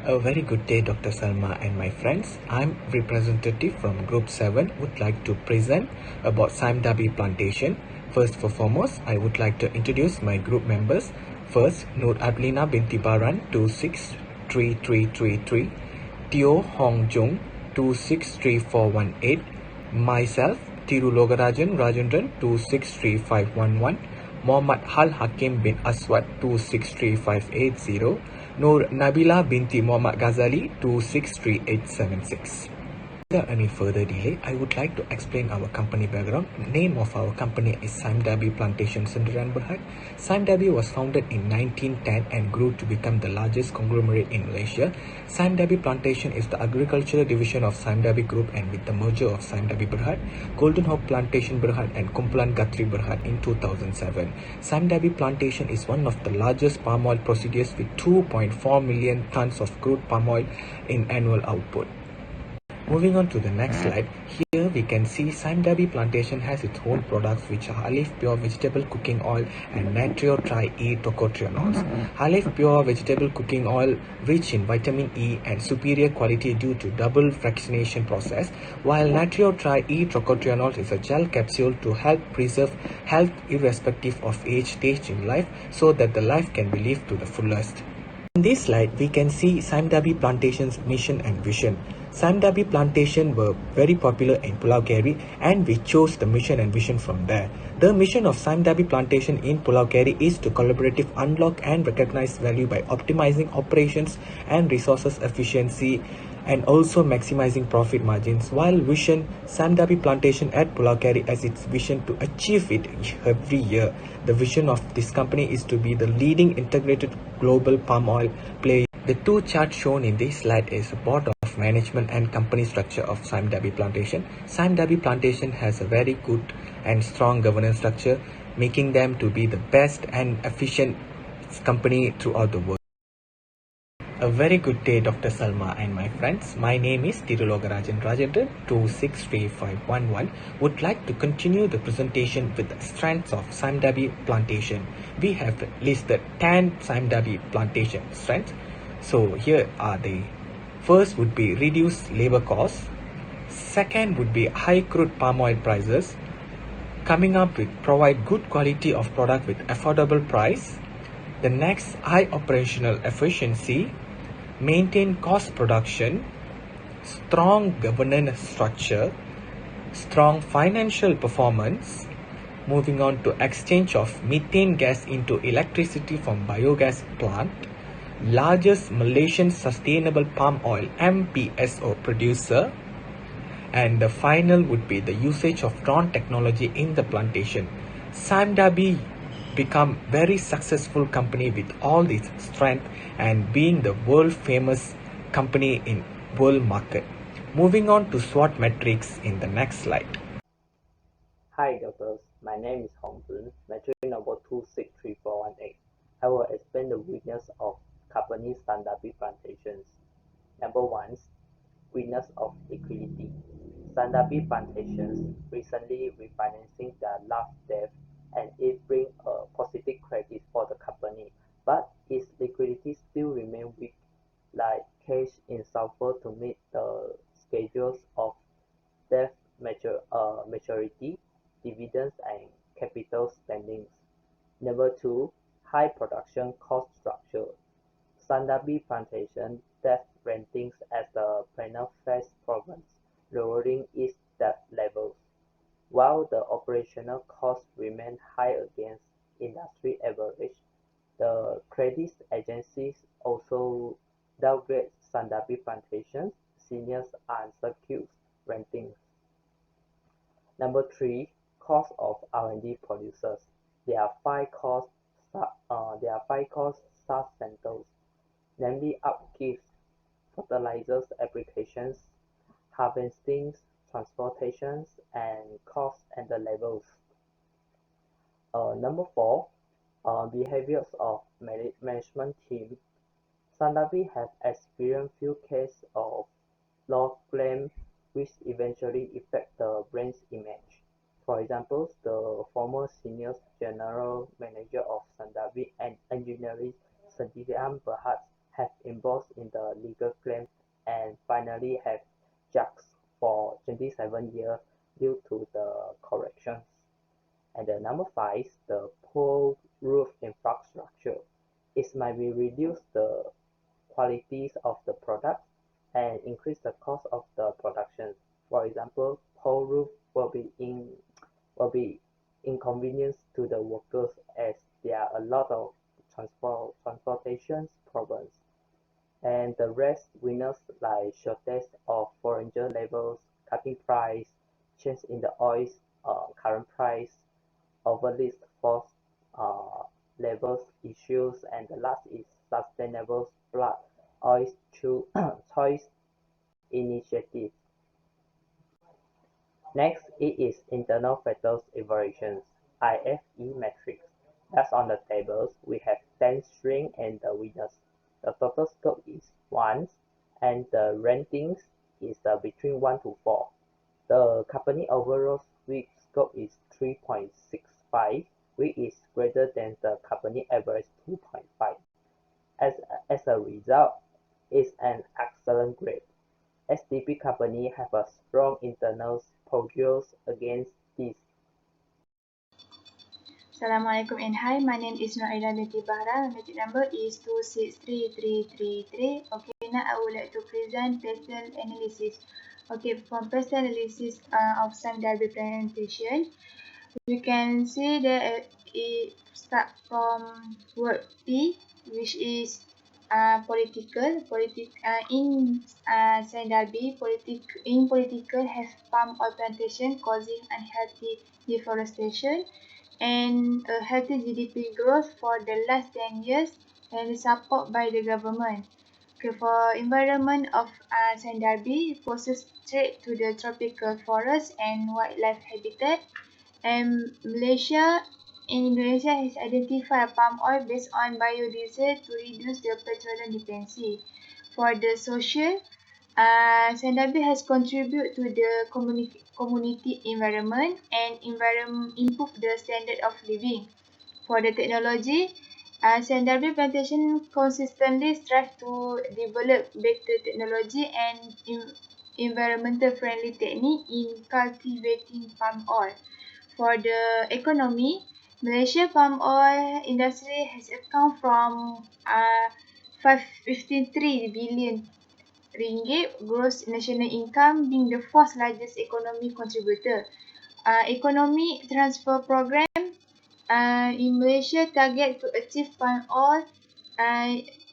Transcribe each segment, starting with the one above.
A very good day, Dr. Salma and my friends. I'm representative from Group 7 would like to present about Sime Darby Plantation. First for foremost, I would like to introduce my group members. First, Nur Adlina binti Baran 263333, Teo Hong Jung 263418, myself Tiru Logarajan Rajendran 263511, Muhammad Hal Hakim bin Aswad 263580, Nur Nabila binti Muhammad Ghazali 263876. Without any further delay, I would like to explain our company background. Name of our company is Sime Darby Plantation Sendirian Berhad. Sime Darby was founded in 1910 and grew to become the largest conglomerate in Malaysia. Sime Darby Plantation is the agricultural division of Sime Darby Group, and with the merger of Sime Darby Berhad, Golden Hope Plantation Berhad and Kumpulan Guthrie Berhad in 2007. Sime Darby Plantation is one of the largest palm oil procedures with 2.4 million tons of crude palm oil in annual output. Moving on to the next slide, here we can see Sime Darby Plantation has its own products which are Alif Pure Vegetable Cooking Oil and Natrio Tri-E Tocotrienols. Alif Pure Vegetable Cooking Oil rich in vitamin E and superior quality due to double fractionation process, while Natrio Tri-E Tocotrienols is a gel capsule to help preserve health irrespective of age, stage in life, so that the life can be lived to the fullest. In this slide, we can see Sime Darby Plantation's mission and vision. Sime Darby Plantation were very popular in Pulau Keri, and we chose the mission and vision from there. The mission of Sime Darby Plantation in Pulau Keri is to collaborative unlock and recognize value by optimizing operations and resources efficiency, and also maximizing profit margins, while vision Sime Darby Plantation at Pulau Keri as its vision to achieve it every year. The vision of this company is to be the leading integrated global palm oil player. The two charts shown in this slide is a board of management and company structure of Sime Darby Plantation. Sime Darby Plantation has a very good and strong governance structure, making them to be the best and efficient company throughout the world. A very good day, Dr. Salma and my friends. My name is Tirulogarajan Rajendran 263511. Would like to continue the presentation with the strengths of Sime Darby Plantation. We have listed 10 Sime Darby Plantation strengths. So here are they. First would be reduce labor costs. Second would be high crude palm oil prices. Coming up with provide good quality of product with affordable price. The next, high operational efficiency. Maintain cost production, strong governance structure, strong financial performance. Moving on to exchange of methane gas into electricity from biogas plant, largest Malaysian sustainable palm oil MPSO producer, and the final would be the usage of drone technology in the plantation. Sime Darby become very successful company with all its strength and being the world famous company in world market. Moving on to SWOT metrics in the next slide. Hi doctors, my name is Hong Jun, metric number 263418. I will explain the weakness of company Sime Darby Plantations. Number 1, weakness of liquidity. Sime Darby Plantations recently refinancing their large debt, and it brings a positive credit for the company, but its liquidity still remain weak, like cash in sulfur to meet the schedules of debt maturity, dividends, and capital spendings. Number 2, high production cost structure. Sime Darby Plantation debt ratings as the planet face problems, lowering its debt levels. While the operational costs remain high against industry average, the credit agencies also downgrade Sime Darby Plantation's senior unsecured ratings. Number 3, cost of R&D producers. There are five cost sub-centers, namely upkeep, fertilizers applications, harvesting, transportations, and cost and the levels. Number 4, behaviors of management team. Sime Darby have experienced few cases of law claims which eventually affect the brand's image. For example, the former senior general manager of Sime Darby and engineering Sendirian Berhad have involved in the legal claims and finally have judged for 27 years due to the corrections. And the number 5, the poor roof infrastructure. It might be reduce the qualities of the product and increase the cost of the production. For example, poor roof will be inconvenience to the workers as there are a lot of transportation problems. And the rest winners like shortage of foreign labels, cutting price, change in the oil's current price, overlist force uh, levels issues, and the last is sustainable blood oil choice initiative. Next, it is internal factors evaluations, IFE metrics. That's on the tables. We have 10 strings and the winners. The total scope is 1 and the ratings is between 1 to 4. The company overall scope is 3.65, which is greater than the company average 2.5. As a result, it's an excellent grade. SDP company have a strong internal prejudice against this. Assalamualaikum and hi, my name is Noaida binti Bahra. My number is 263333. Okay, now I would like to present pastel analysis. Okay, from pastel analysis of Sime Darby Plantation, we can see that it starts from word P, which is political. In Sime Darby, political have palm oil plantation causing unhealthy deforestation and a healthy GDP growth for the last 10 years and support by the government. Okay, for environment of Sime Darby, poses threat to the tropical forest and wildlife habitat. And Indonesia has identified palm oil based on biodiesel to reduce the petroleum dependency. For the social, Sime Darby has contributed to the community environment and improve the standard of living. For the technology, Sime Darby Plantation consistently strive to develop better technology and environmental friendly technique in cultivating palm oil. For the economy, Malaysia palm oil industry has account from 553 billion ringgit gross national income, being the fourth largest economic contributor. Economic transfer program in Malaysia target to achieve palm oil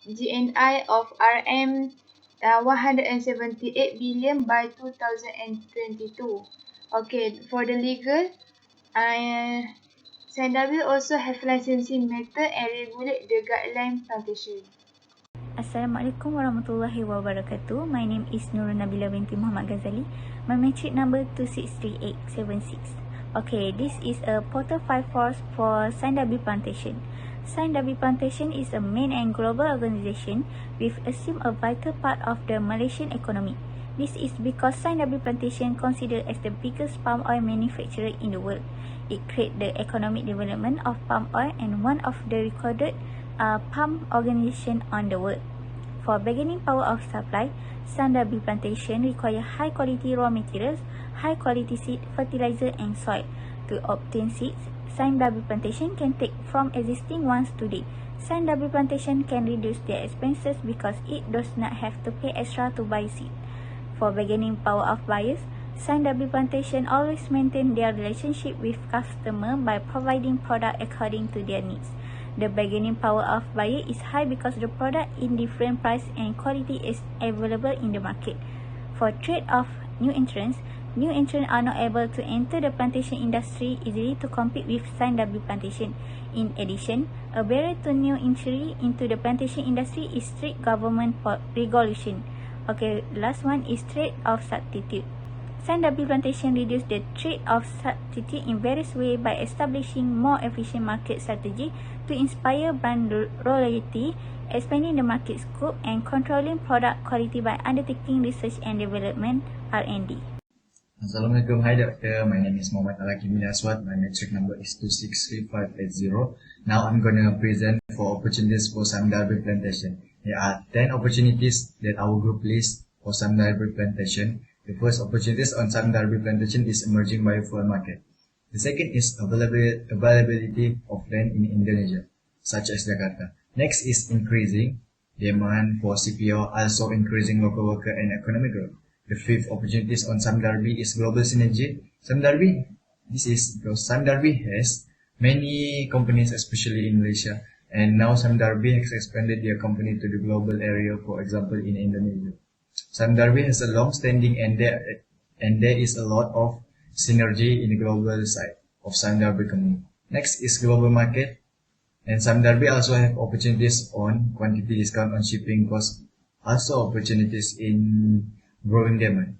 GNI of RM 178 billion by 2022. Okay, for the legal, Sime Darby also have licensing method and regulate the guideline plantation. Assalamualaikum warahmatullahi wabarakatuh. My name is Nurul Nabila binti Muhammad Ghazali. My matric number 263876. Okay, this is a portal 5 force for Sime Darby Plantation. Sime Darby Plantation is a main and global organization with assumed a vital part of the Malaysian economy. This is because Sime Darby Plantation considered as the biggest palm oil manufacturer in the world. It created the economic development of palm oil and one of the recorded palm organization on the world. For bargaining power of supply, Sime Darby Plantation require high quality raw materials, high quality seed, fertilizer and soil. To obtain seeds, Sime Darby Plantation can take from existing ones today. Sime Darby Plantation can reduce their expenses because it does not have to pay extra to buy seed. For bargaining power of buyers, Sime Darby Plantation always maintain their relationship with customer by providing product according to their needs. The bargaining power of buyer is high because the product in different price and quality is available in the market. For trade of new entrants are not able to enter the plantation industry easily to compete with Sime Darby Plantation. In addition, a barrier to new entry into the plantation industry is strict government regulation. Okay, last one is trade of substitute. Sime Darby Plantation reduce the trade of substitute in various ways by establishing more efficient market strategy to inspire brand loyalty, expanding the market scope, and controlling product quality by undertaking research and development (R&D). Assalamualaikum, hi doctor. My name is Muhammad Al-Hakim bin Aswad. My matric number is 263580. Now I'm going to present for opportunities for Sime Darby Plantation. There are 10 opportunities that our group lists for Sime Darby Plantation. The first opportunities on Sime Darby Plantation is emerging biofuel market. The second is availability of land in Indonesia, such as Jakarta. Next is increasing demand for CPO, also increasing local worker and economic growth. The fifth opportunities on Sime Darby is global synergy. Sime Darby, this is because Sime Darby has many companies, especially in Malaysia, and now Sime Darby has expanded their company to the global area, for example, in Indonesia. Sime Darby has a long-standing and there is a lot of synergy in the global side of Sime Darby company. Next is global market, and Sime Darby also have opportunities on quantity discount on shipping costs, also opportunities in growing demand.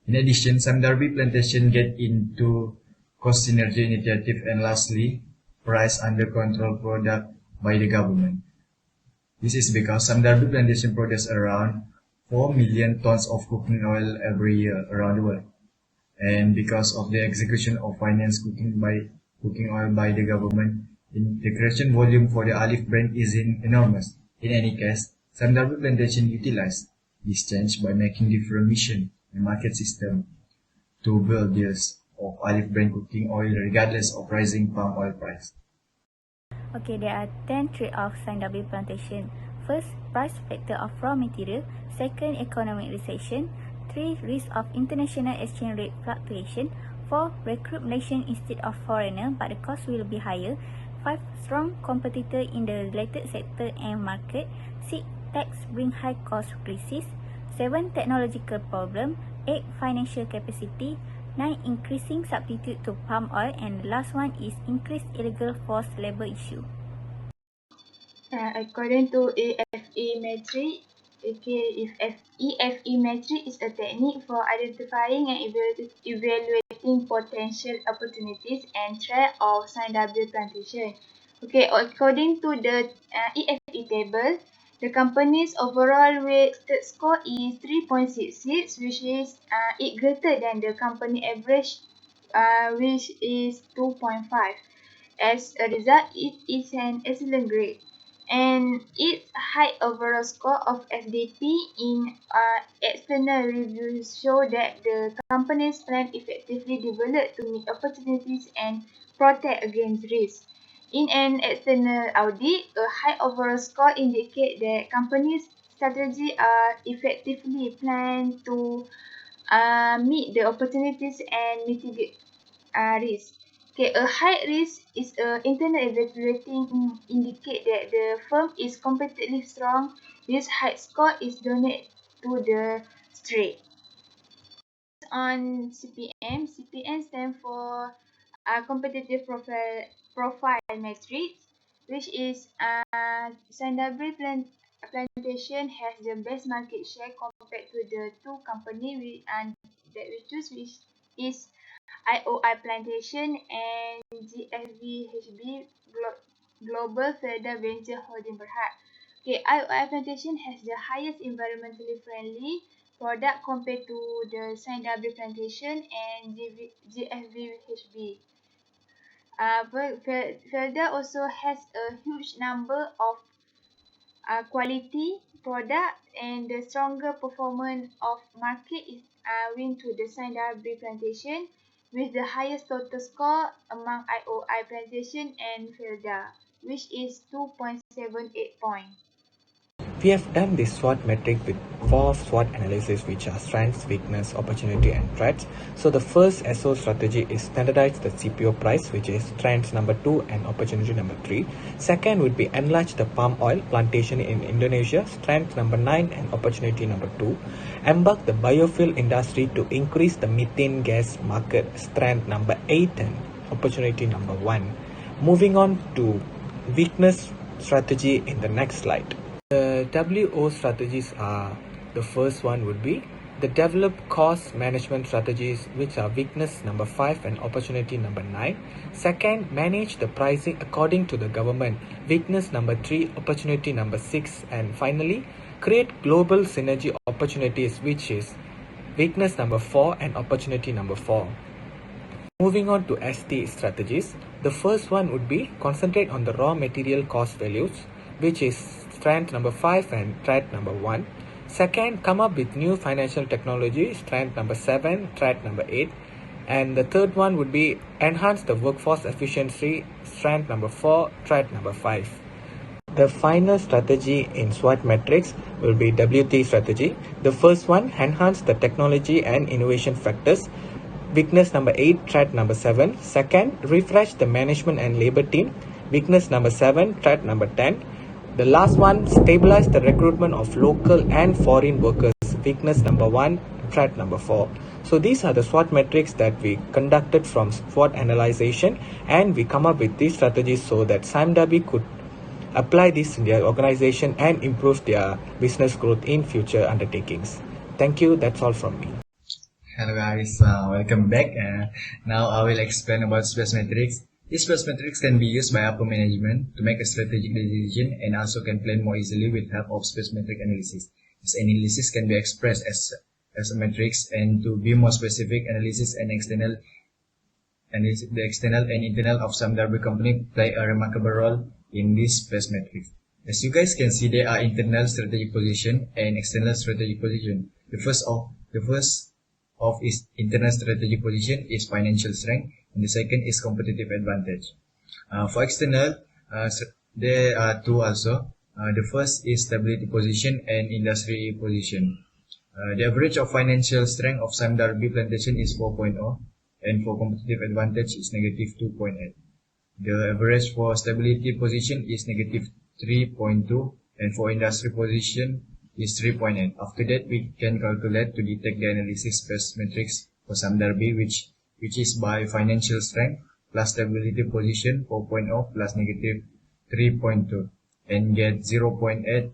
In addition, Sime Darby Plantation get into cost synergy initiative, and lastly, price under control product by the government. This is because Sime Darby Plantation produces around 4 million tons of cooking oil every year around the world. And because of the execution of finance cooking oil by the government, integration volume for the olive brand is enormous. In any case, Sime Darby Plantation utilized this change by making different mission and market system to build deals of olive brand cooking oil regardless of rising palm oil price. Okay, there are 10 trade-offs Sime Darby Plantation. First, price factor of raw material. Second, economic recession. 3, risk of international exchange rate fluctuation. 4, recruit Malaysian instead of foreigner, but the cost will be higher. 5, strong competitor in the related sector and market. 6, tax bring high cost crisis. 7, technological problem. 8, financial capacity. 9, increasing substitute to palm oil, and the last one is increased illegal forced labor issue. According to EFE metric, if EFE metric is a technique for identifying and evaluating potential opportunities and threat of Sime Darby Plantation. According to the EFE table, the company's overall weighted score is 3.66, which is it greater than the company average, which is 2.5. As a result, it is an excellent grade, and its high overall score of FDP in external reviews show that the company's plan effectively developed to meet opportunities and protect against risk. In an external audit, a high overall score indicates that companies' strategy are effectively planned to meet the opportunities and mitigate risk. A high risk is internal evaluating indicate that the firm is competitively strong. This high score is donated to the straight. On CPM, CPM stands for competitive profile matrix, which is Sime Darby Plantation has the best market share compared to the two companies that we choose, which is IOI Plantation and GFVHB Global Federal Venture Holding Berhad. IOI Plantation has the highest environmentally friendly product compared to the Sime Darby Plantation and GFVHB. Felda also has a huge number of quality product, and the stronger performance of market is win to the Sime Darby Plantation with the highest total score among IOI Plantation and Felda, which is 2.78 points. We have done this SWOT metric with 4 SWOT analysis, which are strengths, weakness, opportunity and threats. So the first SO strategy is standardize the CPO price, which is strengths number 2 and opportunity number 3. Second would be enlarge the palm oil plantation in Indonesia, strength number 9 and opportunity number 2. Embark the biofuel industry to increase the methane gas market, strength number 8 and opportunity number 1. Moving on to weakness strategy in the next slide. The WO strategies are, the first one would be the develop cost management strategies, which are weakness number 5 and opportunity number 9. Second, manage the pricing according to the government, weakness number 3, opportunity number 6. And finally, create global synergy opportunities, which is weakness number 4 and opportunity number 4. Moving on to ST strategies, the first one would be concentrate on the raw material cost values, which is strength number 5 and threat number 1. Second, come up with new financial technology, strength number 7, threat number 8. And the third one would be enhance the workforce efficiency, strength number 4, threat number 5. The final strategy in SWOT metrics will be WT strategy. The first one, enhance the technology and innovation factors. Weakness number 8, threat number 7. Second, refresh the management and labor team. Weakness number 7, threat number 10. The last one, stabilize the recruitment of local and foreign workers. Weakness number 1, threat number 4. So these are the SWOT metrics that we conducted from SWOT analyzation, and we come up with these strategies so that Sime Darby could apply this in their organization and improve their business growth in future undertakings. Thank you. That's all from me. Hello guys, welcome back. Now I will explain about space metrics. These space metrics can be used by upper management to make a strategic decision and also can plan more easily with help of space metric analysis. This analysis can be expressed as a matrix, and to be more specific, analysis and the external and internal of Sime Darby company play a remarkable role in this space metrics. As you guys can see, there are internal strategic position and external strategic position. The first of its internal strategic position is financial strength, and the second is competitive advantage. For external, there are two also. The first is stability position and industry position. The average of financial strength of Sime Darby Plantation is 4.0, and for competitive advantage is negative 2.8. The average for stability position is negative 3.2, and for industry position is 3.8. After that, we can calculate to detect the analysis space matrix for Sime Darby, which is by financial strength plus stability position 4.0 plus negative 3.2, and get 0.8.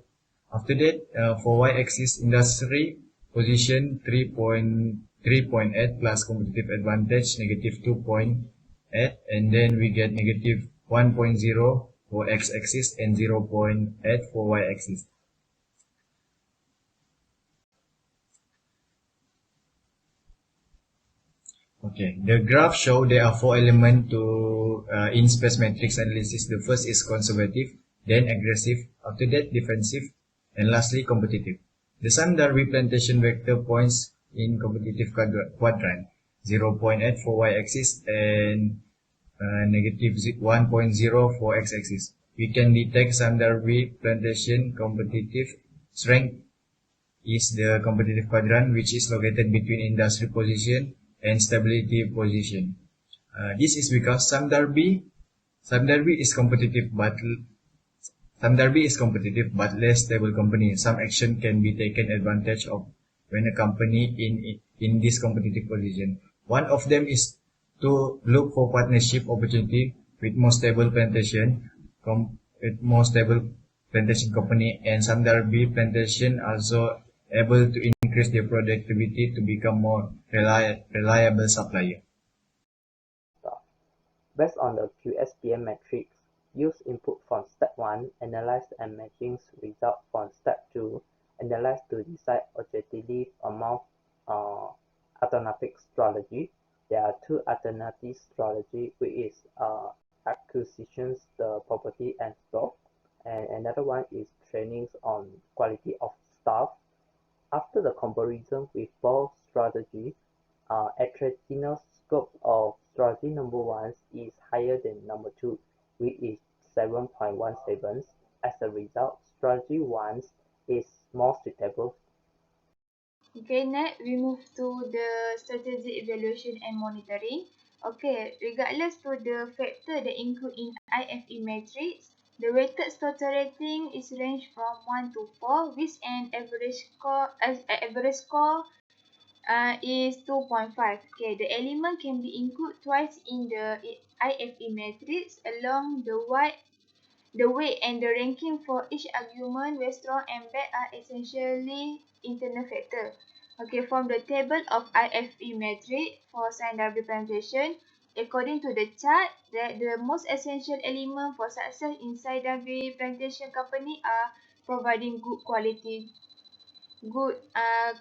After that, for y-axis industry position 3.8 plus competitive advantage negative 2.8, and then we get negative 1.0 for x-axis and 0.8 for y-axis. Okay, the graph show there are four elements to in space matrix analysis. The first is conservative, then aggressive, after that defensive, and lastly competitive. The Sime Darby Plantation vector points in competitive quadrant, 0.8 for y-axis and negative 1.0 for x-axis. We can detect Sime Darby Plantation competitive strength is the competitive quadrant, which is located between industry position and stability position. This is because Sime Darby is competitive, but less stable company. Some action can be taken advantage of when a company in this competitive position. One of them is to look for partnership opportunity with more stable plantation company, and Sime Darby Plantation also able to increase their productivity to become more reliable supplier. Based on the QSPM matrix, use input from step 1, analyze and matching result from step 2, analyze to decide objectively among alternative strategy. There are two alternative strategy, which is acquisitions, the property and stock, and another one is trainings on quality of staff. After the comparison with both strategies, attractiveness scope of strategy number 1 is higher than number 2, which is 7.17. As a result, strategy 1 is more suitable. Okay, next we move to the strategy evaluation and monitoring. Okay, regardless to the factor that include in IFE matrix, the weighted total rating is ranged from 1 to 4, with an average score is 2.5. Okay, the element can be included twice in the IFE matrix along the weight and the ranking for each argument, where strong and bad are essentially internal factor. Okay, from the table of IFE matrix for Sime Darby Plantation, according to the chart, that the most essential element for success in Sime Darby Plantation company are providing good quality, good at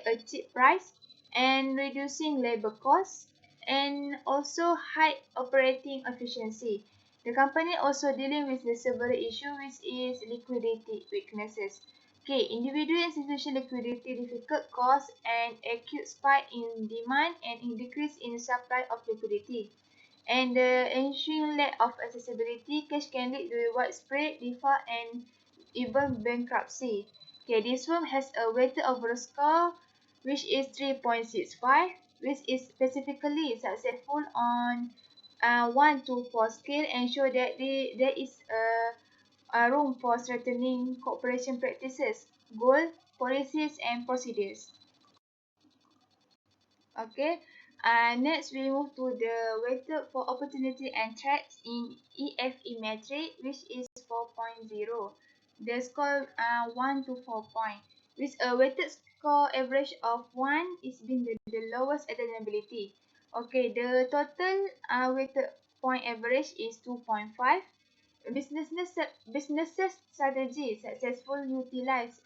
a cheap price, and reducing labor costs, and also high operating efficiency. The company also dealing with the several issue which is liquidity weaknesses. Okay, individual institution liquidity difficult cost and acute spike in demand and in decrease in supply of liquidity. And the ensuing lack of accessibility, cash can lead to widespread default and even bankruptcy. Okay, this firm has a weighted overall score which is 3.65, which is specifically successful on 1 to 4 scale and show that there is a room for strengthening cooperation practices, goal, policies, and procedures. Okay, next we move to the weighted for opportunity and threats in EFE metric, which is 4.0. The score 1 to 4 point, with a weighted score average of 1 is being the lowest attainability. Okay, the total weighted point average is 2.5. Businesses strategy successful utilize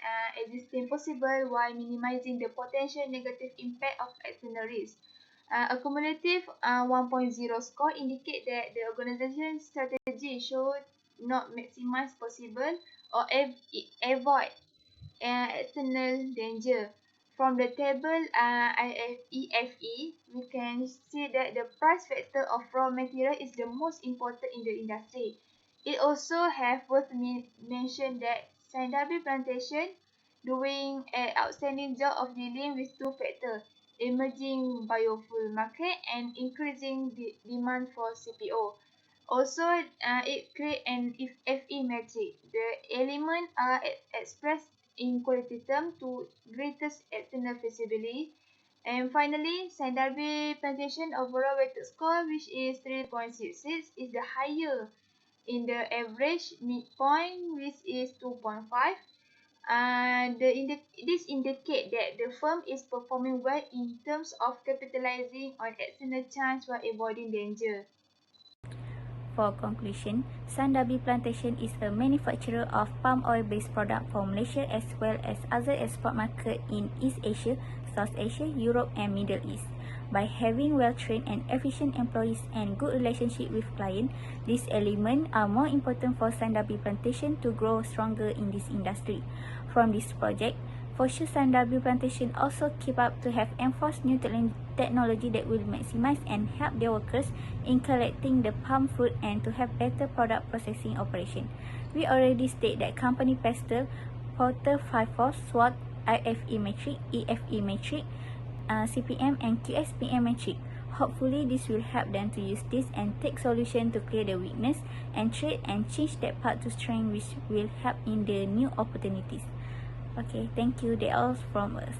existing possible while minimizing the potential negative impact of itineraries. A cumulative 1.0 score indicate that the organization's strategy should not maximize possible or avoid external danger. From the table EFE, we can see that the price factor of raw material is the most important in the industry. It also have worth mention that Darby Plantation doing an outstanding job of dealing with two factors, emerging biofuel market and increasing demand for CPO. Also, it create an FE metric. The elements are expressed in quality term to greatest external feasibility. And finally, Darby Plantation overall weighted score, which is 3.66, is the higher in the average midpoint, which is 2.5. This indicate that the firm is performing well in terms of capitalizing on external chance while avoiding danger. For conclusion, Darby Plantation is a manufacturer of palm oil-based product for Malaysia as well as other export markets in East Asia, South Asia, Europe and Middle East. By having well-trained and efficient employees and good relationship with clients, these elements are more important for Darby Plantation to grow stronger in this industry. From this project, for sure Darby Plantation also keep up to have enforced new technology that will maximize and help their workers in collecting the palm fruit and to have better product processing operation. We already state that company pastel, Porter 54, SWOT, IFE metric, EFE metric, CPM and QSPM metric. Hopefully this will help them to use this and take solution to clear the weakness and trade and change that part to strength, which will help in the new opportunities. Okay, thank you. That's all from us.